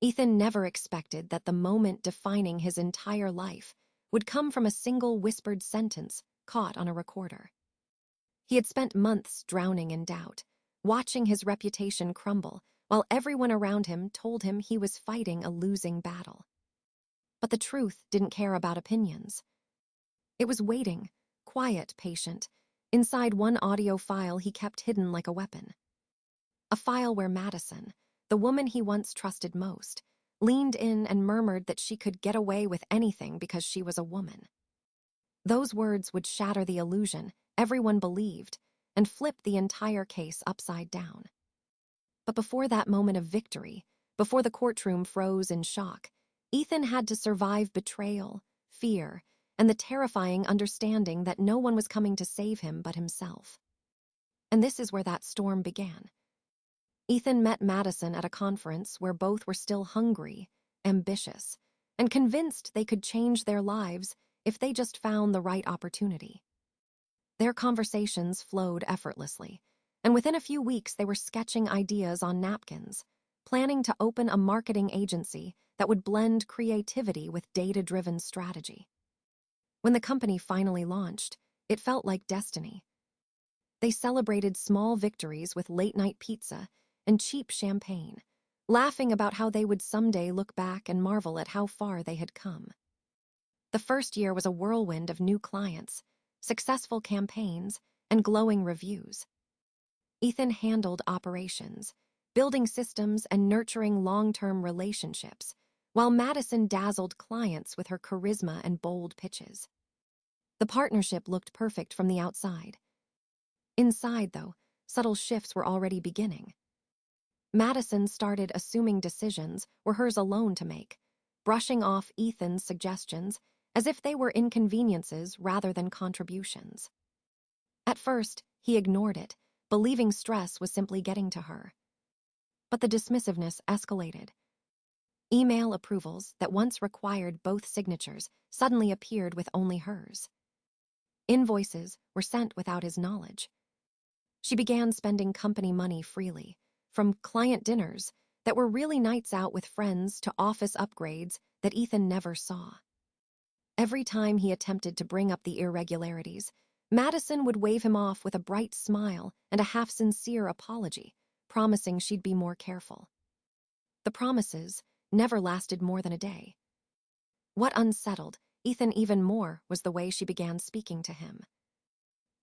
Ethan never expected that the moment defining his entire life would come from a single whispered sentence caught on a recorder. He had spent months drowning in doubt, watching his reputation crumble, while everyone around him told him he was fighting a losing battle. But the truth didn't care about opinions. It was waiting, quiet, patient, inside one audio file he kept hidden like a weapon. A file where Madison, the woman he once trusted most, leaned in and murmured that she could get away with anything because she was a woman. Those words would shatter the illusion everyone believed and flip the entire case upside down. But before that moment of victory, before the courtroom froze in shock, Ethan had to survive betrayal, fear, and the terrifying understanding that no one was coming to save him but himself. And this is where that storm began. Ethan met Madison at a conference where both were still hungry, ambitious, and convinced they could change their lives if they just found the right opportunity. Their conversations flowed effortlessly, and within a few weeks they were sketching ideas on napkins, planning to open a marketing agency that would blend creativity with data-driven strategy. When the company finally launched, it felt like destiny. They celebrated small victories with late-night pizza and cheap champagne, laughing about how they would someday look back and marvel at how far they had come. The first year was a whirlwind of new clients, successful campaigns, and glowing reviews. Ethan handled operations, building systems and nurturing long-term relationships, while Madison dazzled clients with her charisma and bold pitches. The partnership looked perfect from the outside. Inside, though, subtle shifts were already beginning. Madison started assuming decisions were hers alone to make, brushing off Ethan's suggestions as if they were inconveniences rather than contributions. At first, he ignored it, believing stress was simply getting to her. But the dismissiveness escalated. Email approvals that once required both signatures suddenly appeared with only hers. Invoices were sent without his knowledge. She began spending company money freely, from client dinners that were really nights out with friends to office upgrades that Ethan never saw. Every time he attempted to bring up the irregularities, Madison would wave him off with a bright smile and a half-sincere apology, promising she'd be more careful. The promises never lasted more than a day. What unsettled Ethan even more was the way she began speaking to him.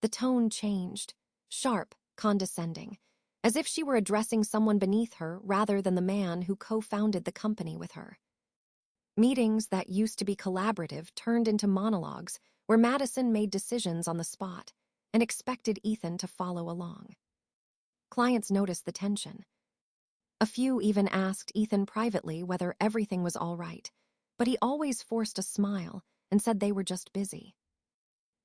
The tone changed, sharp, condescending, as if she were addressing someone beneath her rather than the man who co-founded the company with her. Meetings that used to be collaborative turned into monologues where Madison made decisions on the spot and expected Ethan to follow along. Clients noticed the tension. A few even asked Ethan privately whether everything was all right, but he always forced a smile and said they were just busy.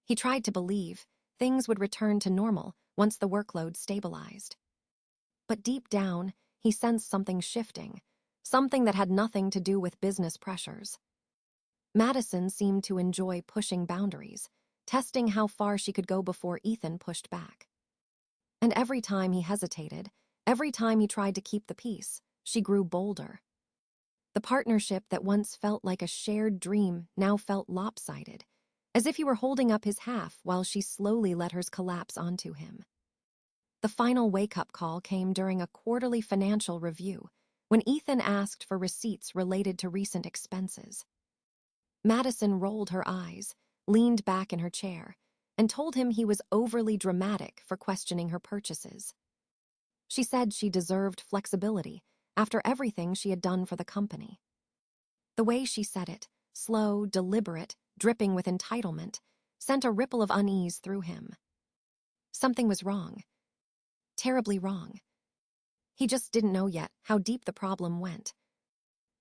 He tried to believe things would return to normal once the workload stabilized. But deep down, he sensed something shifting, something that had nothing to do with business pressures. Madison seemed to enjoy pushing boundaries, testing how far she could go before Ethan pushed back. And every time he hesitated, every time he tried to keep the peace, she grew bolder. The partnership that once felt like a shared dream now felt lopsided, as if he were holding up his half while she slowly let hers collapse onto him. The final wake-up call came during a quarterly financial review, when Ethan asked for receipts related to recent expenses. Madison rolled her eyes, leaned back in her chair, and told him he was overly dramatic for questioning her purchases. She said she deserved flexibility after everything she had done for the company. The way she said it, slow, deliberate, dripping with entitlement, sent a ripple of unease through him. Something was wrong. Terribly wrong. He just didn't know yet how deep the problem went.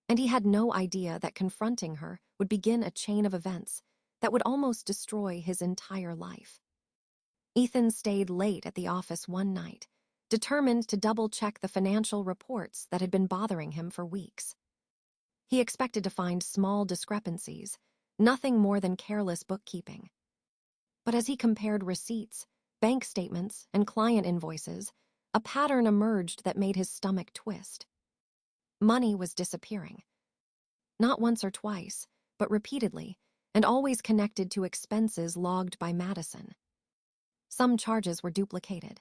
And he had no idea that confronting her would begin a chain of events that would almost destroy his entire life. Ethan stayed late at the office one night, determined to double-check the financial reports that had been bothering him for weeks. He expected to find small discrepancies, nothing more than careless bookkeeping. But as he compared receipts, bank statements, and client invoices, a pattern emerged that made his stomach twist. Money was disappearing. Not once or twice, but repeatedly, and always connected to expenses logged by Madison. Some charges were duplicated.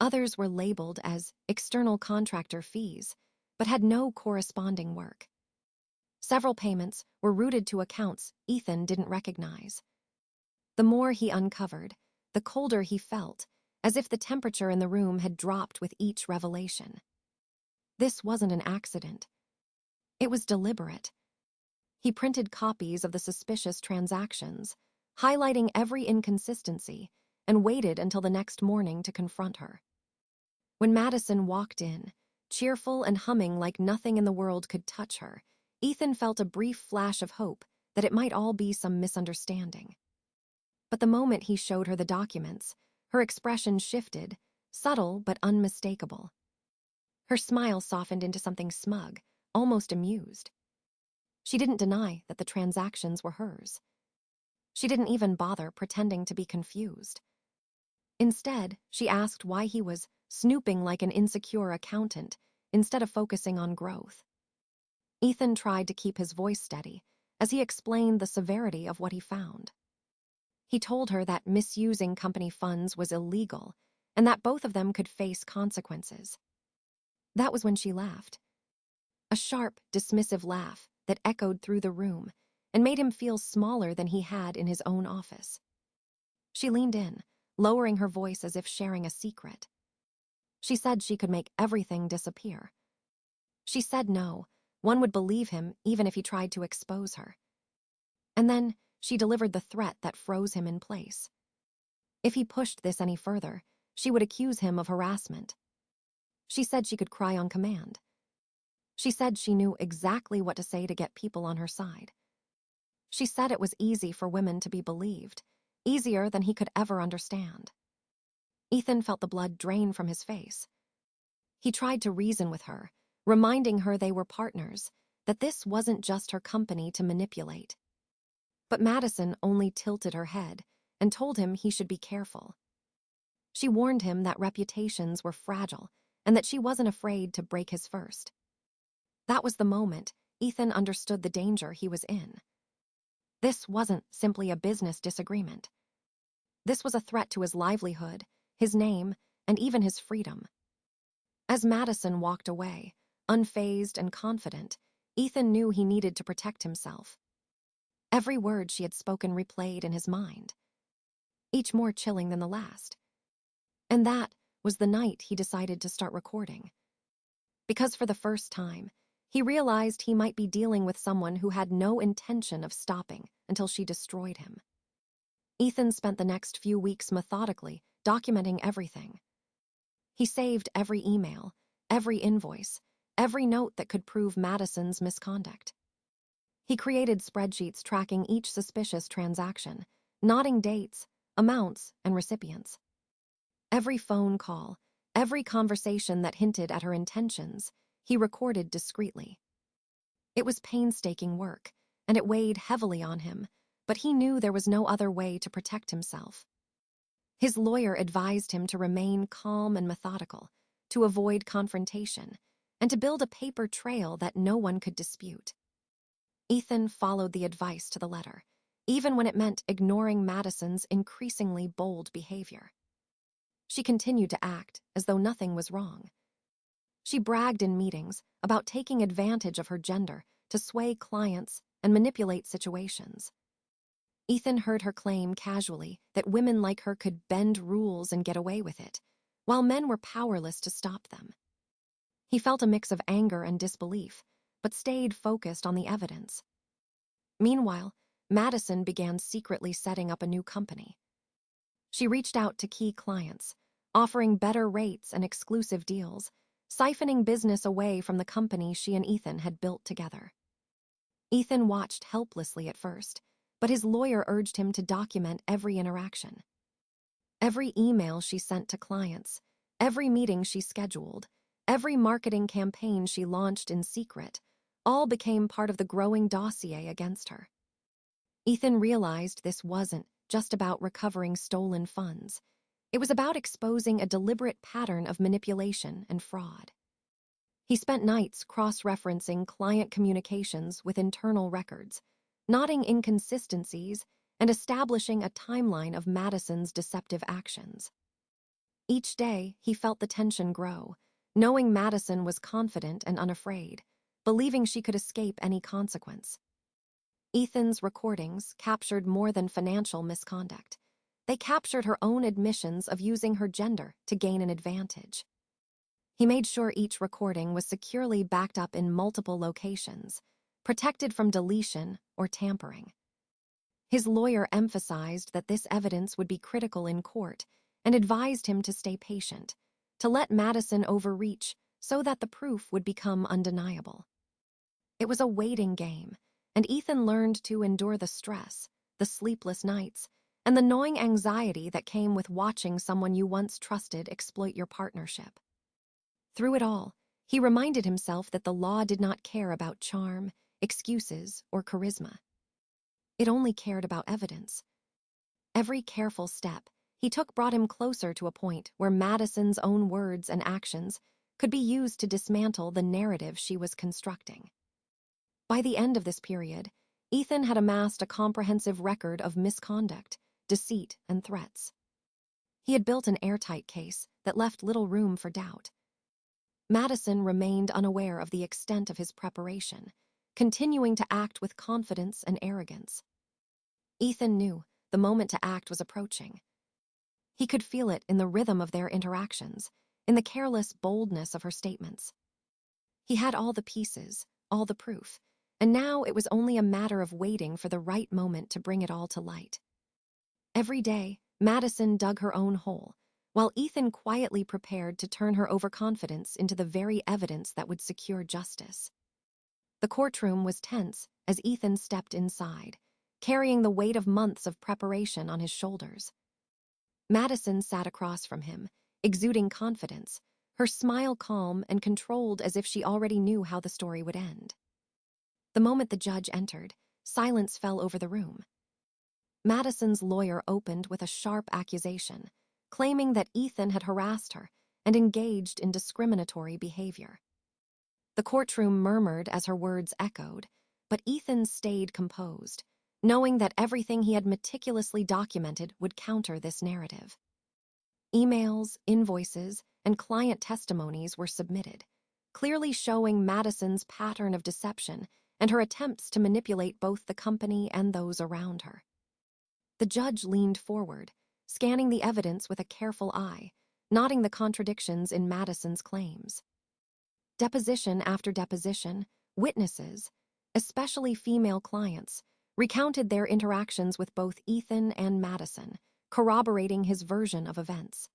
Others were labeled as external contractor fees, but had no corresponding work. Several payments were routed to accounts Ethan didn't recognize. The more he uncovered, the colder he felt, as if the temperature in the room had dropped with each revelation. This wasn't an accident. It was deliberate. He printed copies of the suspicious transactions, highlighting every inconsistency, and waited until the next morning to confront her. When Madison walked in, cheerful and humming like nothing in the world could touch her, Ethan felt a brief flash of hope that it might all be some misunderstanding. But the moment he showed her the documents, her expression shifted, subtle but unmistakable. Her smile softened into something smug, almost amused. She didn't deny that the transactions were hers. She didn't even bother pretending to be confused. Instead, she asked why he was snooping like an insecure accountant instead of focusing on growth. Ethan tried to keep his voice steady as he explained the severity of what he found. He told her that misusing company funds was illegal and that both of them could face consequences. That was when she laughed. A sharp, dismissive laugh that echoed through the room and made him feel smaller than he had in his own office. She leaned in, lowering her voice as if sharing a secret. She said she could make everything disappear. She said no, one would believe him even if he tried to expose her. And then she delivered the threat that froze him in place. If he pushed this any further, she would accuse him of harassment. She said she could cry on command. She said she knew exactly what to say to get people on her side. She said it was easy for women to be believed, easier than he could ever understand. Ethan felt the blood drain from his face. He tried to reason with her, reminding her they were partners, that this wasn't just her company to manipulate. But Madison only tilted her head and told him he should be careful. She warned him that reputations were fragile and that she wasn't afraid to break his first. That was the moment Ethan understood the danger he was in. This wasn't simply a business disagreement. This was a threat to his livelihood, his name, and even his freedom. As Madison walked away, unfazed and confident, Ethan knew he needed to protect himself. Every word she had spoken replayed in his mind, each more chilling than the last. And that was the night he decided to start recording. Because for the first time, he realized he might be dealing with someone who had no intention of stopping until she destroyed him. Ethan spent the next few weeks methodically documenting everything. He saved every email, every invoice, every note that could prove Madison's misconduct. He created spreadsheets tracking each suspicious transaction, noting dates, amounts, and recipients. Every phone call, every conversation that hinted at her intentions, he recorded discreetly. It was painstaking work, and it weighed heavily on him, but he knew there was no other way to protect himself. His lawyer advised him to remain calm and methodical, to avoid confrontation, and to build a paper trail that no one could dispute. Ethan followed the advice to the letter, even when it meant ignoring Madison's increasingly bold behavior. She continued to act as though nothing was wrong. She bragged in meetings about taking advantage of her gender to sway clients and manipulate situations. Ethan heard her claim casually that women like her could bend rules and get away with it, while men were powerless to stop them. He felt a mix of anger and disbelief, but stayed focused on the evidence. Meanwhile, Madison began secretly setting up a new company. She reached out to key clients, offering better rates and exclusive deals, siphoning business away from the company she and Ethan had built together. Ethan watched helplessly at first, but his lawyer urged him to document every interaction. Every email she sent to clients, every meeting she scheduled, every marketing campaign she launched in secret, all became part of the growing dossier against her. Ethan realized this wasn't just about recovering stolen funds. It was about exposing a deliberate pattern of manipulation and fraud. He spent nights cross-referencing client communications with internal records, noting inconsistencies and establishing a timeline of Madison's deceptive actions. Each day, he felt the tension grow, knowing Madison was confident and unafraid, believing she could escape any consequence. Ethan's recordings captured more than financial misconduct. They captured her own admissions of using her gender to gain an advantage. He made sure each recording was securely backed up in multiple locations, protected from deletion or tampering. His lawyer emphasized that this evidence would be critical in court and advised him to stay patient, to let Madison overreach so that the proof would become undeniable. It was a waiting game, and Ethan learned to endure the stress, the sleepless nights, and the gnawing anxiety that came with watching someone you once trusted exploit your partnership. Through it all, he reminded himself that the law did not care about charm, excuses, or charisma. It only cared about evidence. Every careful step he took brought him closer to a point where Madison's own words and actions could be used to dismantle the narrative she was constructing. By the end of this period, Ethan had amassed a comprehensive record of misconduct, deceit, and threats. He had built an airtight case that left little room for doubt. Madison remained unaware of the extent of his preparation, continuing to act with confidence and arrogance. Ethan knew the moment to act was approaching. He could feel it in the rhythm of their interactions, in the careless boldness of her statements. He had all the pieces, all the proof, and now it was only a matter of waiting for the right moment to bring it all to light. Every day, Madison dug her own hole, while Ethan quietly prepared to turn her overconfidence into the very evidence that would secure justice. The courtroom was tense as Ethan stepped inside, carrying the weight of months of preparation on his shoulders. Madison sat across from him, exuding confidence, her smile calm and controlled as if she already knew how the story would end. The moment the judge entered, silence fell over the room. Madison's lawyer opened with a sharp accusation, claiming that Ethan had harassed her and engaged in discriminatory behavior. The courtroom murmured as her words echoed, but Ethan stayed composed, knowing that everything he had meticulously documented would counter this narrative. Emails, invoices, and client testimonies were submitted, clearly showing Madison's pattern of deception and her attempts to manipulate both the company and those around her. The judge leaned forward, scanning the evidence with a careful eye, noting the contradictions in Madison's claims. Deposition after deposition, witnesses, especially female clients, recounted their interactions with both Ethan and Madison, corroborating his version of events.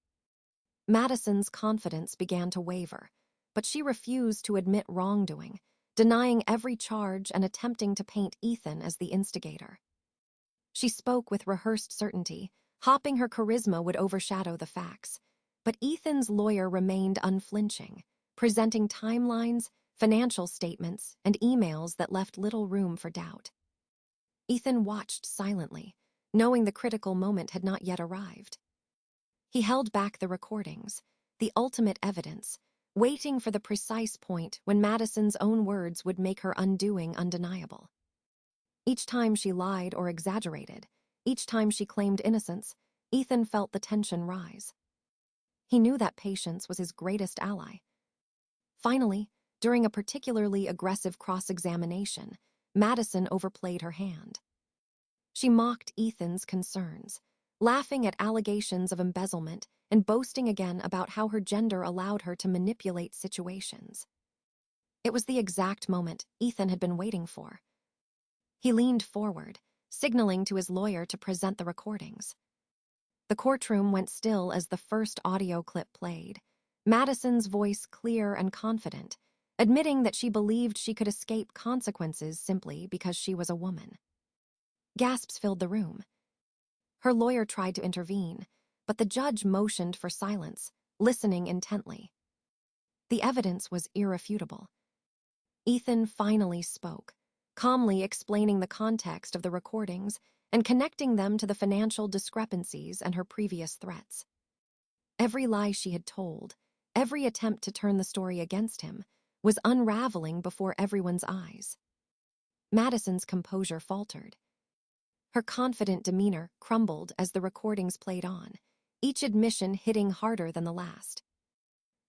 Madison's confidence began to waver, but she refused to admit wrongdoing, denying every charge and attempting to paint Ethan as the instigator. She spoke with rehearsed certainty, hoping her charisma would overshadow the facts, but Ethan's lawyer remained unflinching, presenting timelines, financial statements, and emails that left little room for doubt. Ethan watched silently, knowing the critical moment had not yet arrived. He held back the recordings, the ultimate evidence, waiting for the precise point when Madison's own words would make her undoing undeniable. Each time she lied or exaggerated, each time she claimed innocence, Ethan felt the tension rise. He knew that patience was his greatest ally. Finally, during a particularly aggressive cross-examination, Madison overplayed her hand. She mocked Ethan's concerns, laughing at allegations of embezzlement and boasting again about how her gender allowed her to manipulate situations. It was the exact moment Ethan had been waiting for. He leaned forward, signaling to his lawyer to present the recordings. The courtroom went still as the first audio clip played, Madison's voice clear and confident, admitting that she believed she could escape consequences simply because she was a woman. Gasps filled the room. Her lawyer tried to intervene, but the judge motioned for silence, listening intently. The evidence was irrefutable. Ethan finally spoke, calmly explaining the context of the recordings and connecting them to the financial discrepancies and her previous threats. Every lie she had told, every attempt to turn the story against him, was unraveling before everyone's eyes. Madison's composure faltered. Her confident demeanor crumbled as the recordings played on, each admission hitting harder than the last.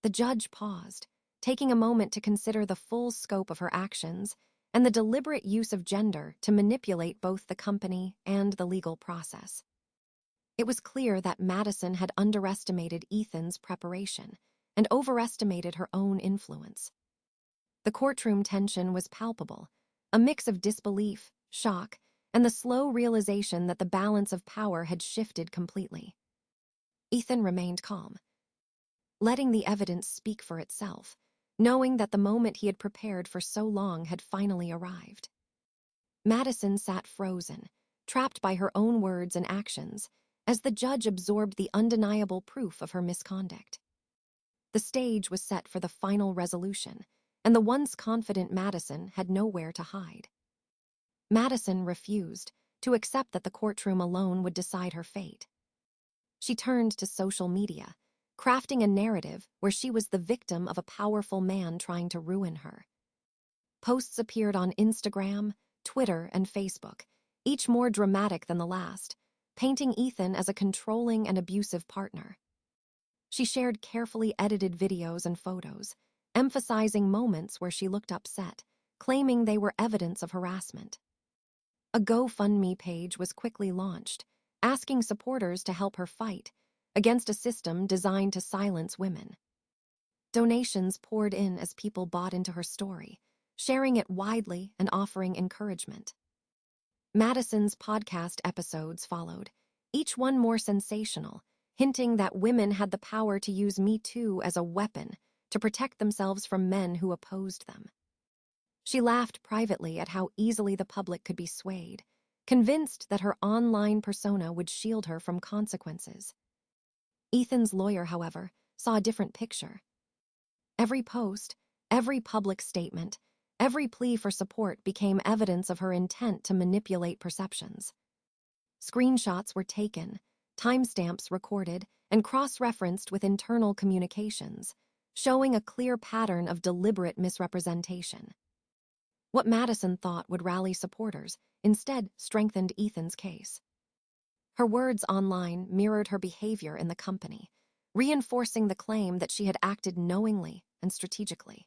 The judge paused, taking a moment to consider the full scope of her actions and the deliberate use of gender to manipulate both the company and the legal process. It was clear that Madison had underestimated Ethan's preparation and overestimated her own influence. The courtroom tension was palpable, a mix of disbelief, shock, and the slow realization that the balance of power had shifted completely. Ethan remained calm, letting the evidence speak for itself, knowing that the moment he had prepared for so long had finally arrived. Madison sat frozen, trapped by her own words and actions, as the judge absorbed the undeniable proof of her misconduct. The stage was set for the final resolution, and the once confident Madison had nowhere to hide. Madison refused to accept that the courtroom alone would decide her fate. She turned to social media, crafting a narrative where she was the victim of a powerful man trying to ruin her. Posts appeared on Instagram, Twitter, and Facebook, each more dramatic than the last, painting Ethan as a controlling and abusive partner. She shared carefully edited videos and photos, emphasizing moments where she looked upset, claiming they were evidence of harassment. A GoFundMe page was quickly launched, asking supporters to help her fight against a system designed to silence women. Donations poured in as people bought into her story, sharing it widely and offering encouragement. Madison's podcast episodes followed, each one more sensational, hinting that women had the power to use Me Too as a weapon to protect themselves from men who opposed them. She laughed privately at how easily the public could be swayed, convinced that her online persona would shield her from consequences. Ethan's lawyer, however, saw a different picture. Every post, every public statement, every plea for support became evidence of her intent to manipulate perceptions. Screenshots were taken, timestamps recorded, and cross-referenced with internal communications, showing a clear pattern of deliberate misrepresentation. What Madison thought would rally supporters instead strengthened Ethan's case. Her words online mirrored her behavior in the company, reinforcing the claim that she had acted knowingly and strategically.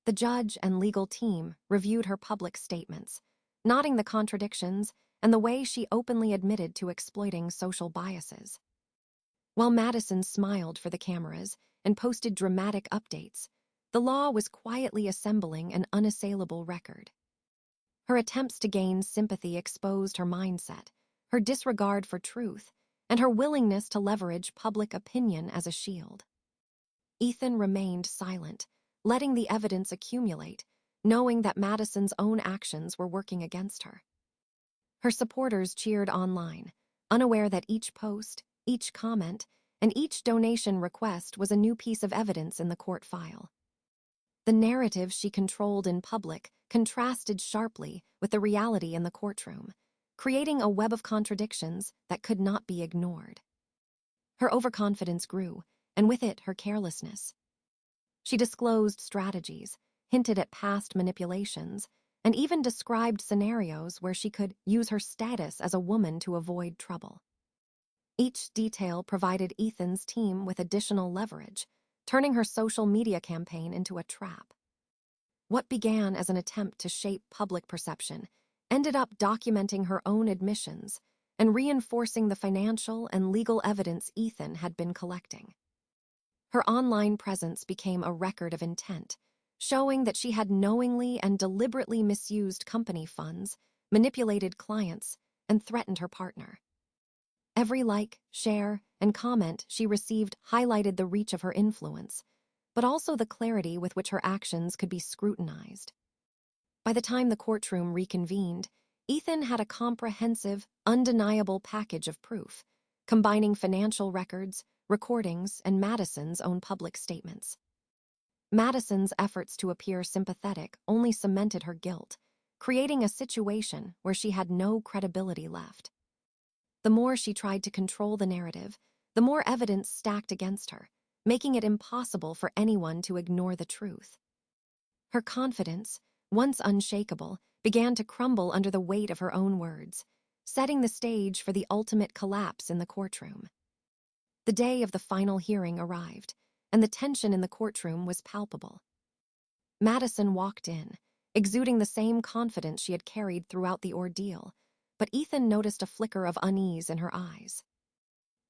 The judge and legal team reviewed her public statements, noting the contradictions and the way she openly admitted to exploiting social biases. While Madison smiled for the cameras and posted dramatic updates, the law was quietly assembling an unassailable record. Her attempts to gain sympathy exposed her mindset, her disregard for truth, and her willingness to leverage public opinion as a shield. Ethan remained silent, letting the evidence accumulate, knowing that Madison's own actions were working against her. Her supporters cheered online, unaware that each post, each comment, and each donation request was a new piece of evidence in the court file. The narrative she controlled in public contrasted sharply with the reality in the courtroom, creating a web of contradictions that could not be ignored. Her overconfidence grew, and with it her carelessness. She disclosed strategies, hinted at past manipulations, and even described scenarios where she could use her status as a woman to avoid trouble. Each detail provided Ethan's team with additional leverage, turning her social media campaign into a trap. What began as an attempt to shape public perception ended up documenting her own admissions and reinforcing the financial and legal evidence Ethan had been collecting. Her online presence became a record of intent, showing that she had knowingly and deliberately misused company funds, manipulated clients, and threatened her partner. Every like, share, and comment she received highlighted the reach of her influence, but also the clarity with which her actions could be scrutinized. By the time the courtroom reconvened, Ethan had a comprehensive, undeniable package of proof, combining financial records, recordings, and Madison's own public statements. Madison's efforts to appear sympathetic only cemented her guilt, creating a situation where she had no credibility left. The more she tried to control the narrative, the more evidence stacked against her, making it impossible for anyone to ignore the truth. Her confidence, once unshakable, began to crumble under the weight of her own words, setting the stage for the ultimate collapse in the courtroom. The day of the final hearing arrived, and the tension in the courtroom was palpable. Madison walked in, exuding the same confidence she had carried throughout the ordeal, but Ethan noticed a flicker of unease in her eyes.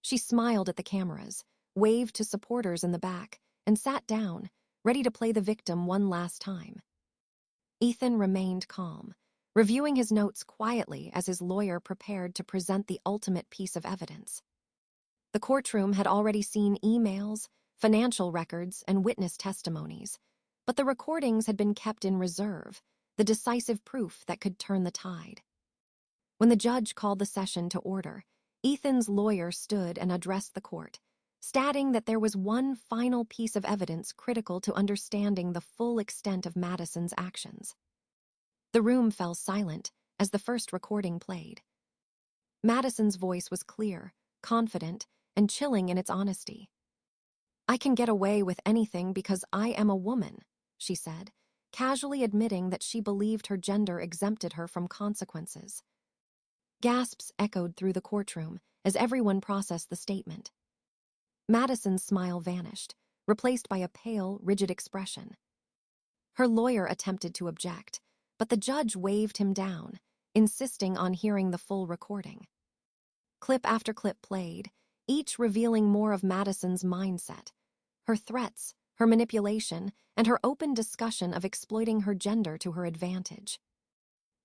She smiled at the cameras, waved to supporters in the back, and sat down, ready to play the victim one last time. Ethan remained calm, reviewing his notes quietly as his lawyer prepared to present the ultimate piece of evidence. The courtroom had already seen emails, financial records, and witness testimonies, but the recordings had been kept in reserve, the decisive proof that could turn the tide. When the judge called the session to order, Ethan's lawyer stood and addressed the court, stating that there was one final piece of evidence critical to understanding the full extent of Madison's actions. The room fell silent as the first recording played. Madison's voice was clear, confident, and chilling in its honesty. "I can get away with anything because I am a woman," she said, casually admitting that she believed her gender exempted her from consequences. Gasps echoed through the courtroom as everyone processed the statement. Madison's smile vanished, replaced by a pale, rigid expression. Her lawyer attempted to object, but the judge waved him down, insisting on hearing the full recording. Clip after clip played, each revealing more of Madison's mindset, her threats, her manipulation, and her open discussion of exploiting her gender to her advantage.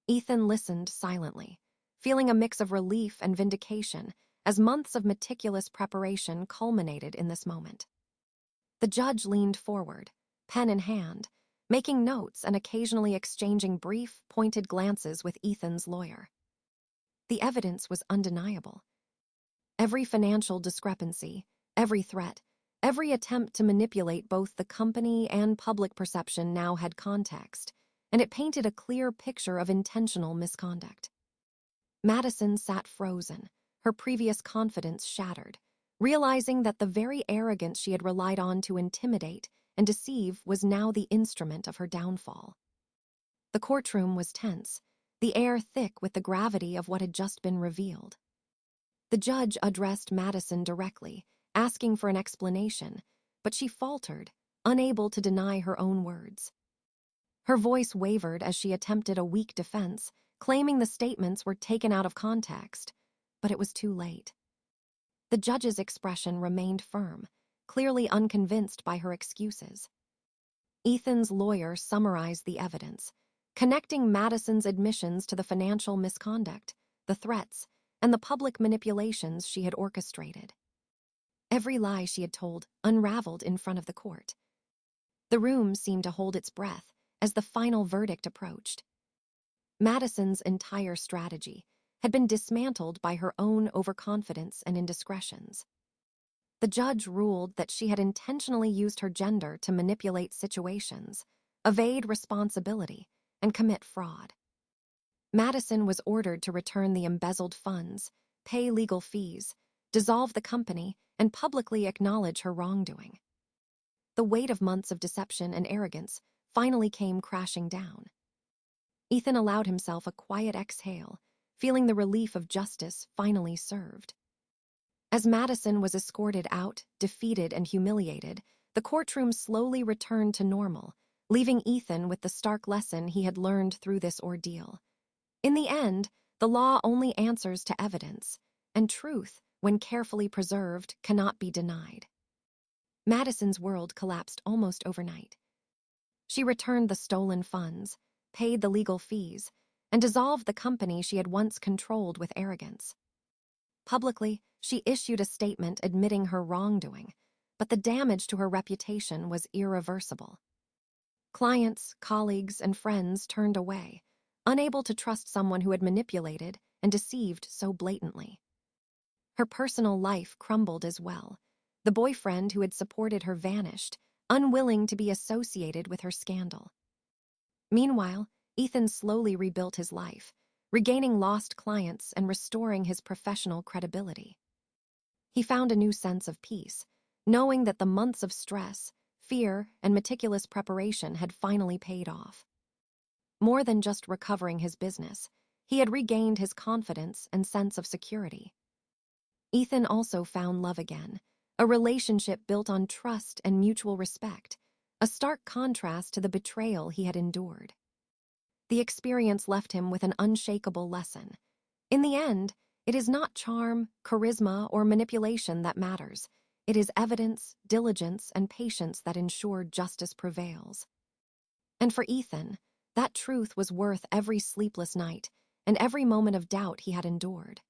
Ethan listened silently, feeling a mix of relief and vindication as months of meticulous preparation culminated in this moment. The judge leaned forward, pen in hand, making notes and occasionally exchanging brief, pointed glances with Ethan's lawyer. The evidence was undeniable. Every financial discrepancy, every threat, every attempt to manipulate both the company and public perception now had context, and it painted a clear picture of intentional misconduct. Madison sat frozen, her previous confidence shattered, realizing that the very arrogance she had relied on to intimidate and deceive was now the instrument of her downfall. The courtroom was tense, the air thick with the gravity of what had just been revealed. The judge addressed Madison directly, asking for an explanation, but she faltered, unable to deny her own words. Her voice wavered as she attempted a weak defense, claiming the statements were taken out of context, but it was too late. The judge's expression remained firm, clearly unconvinced by her excuses. Ethan's lawyer summarized the evidence, connecting Madison's admissions to the financial misconduct, the threats, and the public manipulations she had orchestrated. Every lie she had told unraveled in front of the court. The room seemed to hold its breath as the final verdict approached. Madison's entire strategy had been dismantled by her own overconfidence and indiscretions. The judge ruled that she had intentionally used her gender to manipulate situations, evade responsibility, and commit fraud. Madison was ordered to return the embezzled funds, pay legal fees, dissolve the company, and publicly acknowledge her wrongdoing. The weight of months of deception and arrogance finally came crashing down. Ethan allowed himself a quiet exhale, feeling the relief of justice finally served. As Madison was escorted out, defeated and humiliated, the courtroom slowly returned to normal, leaving Ethan with the stark lesson he had learned through this ordeal. In the end, the law only answers to evidence, and truth, when carefully preserved, cannot be denied. Madison's world collapsed almost overnight. She returned the stolen funds, paid the legal fees, and dissolved the company she had once controlled with arrogance. Publicly, she issued a statement admitting her wrongdoing, but the damage to her reputation was irreversible. Clients, colleagues, and friends turned away, unable to trust someone who had manipulated and deceived so blatantly. Her personal life crumbled as well. The boyfriend who had supported her vanished, unwilling to be associated with her scandal. Meanwhile, Ethan slowly rebuilt his life, regaining lost clients and restoring his professional credibility. He found a new sense of peace, knowing that the months of stress, fear, and meticulous preparation had finally paid off. More than just recovering his business, he had regained his confidence and sense of security. Ethan also found love again, a relationship built on trust and mutual respect, a stark contrast to the betrayal he had endured. The experience left him with an unshakable lesson. In the end, it is not charm, charisma, or manipulation that matters. It is evidence, diligence, and patience that ensure justice prevails. And for Ethan, that truth was worth every sleepless night and every moment of doubt he had endured.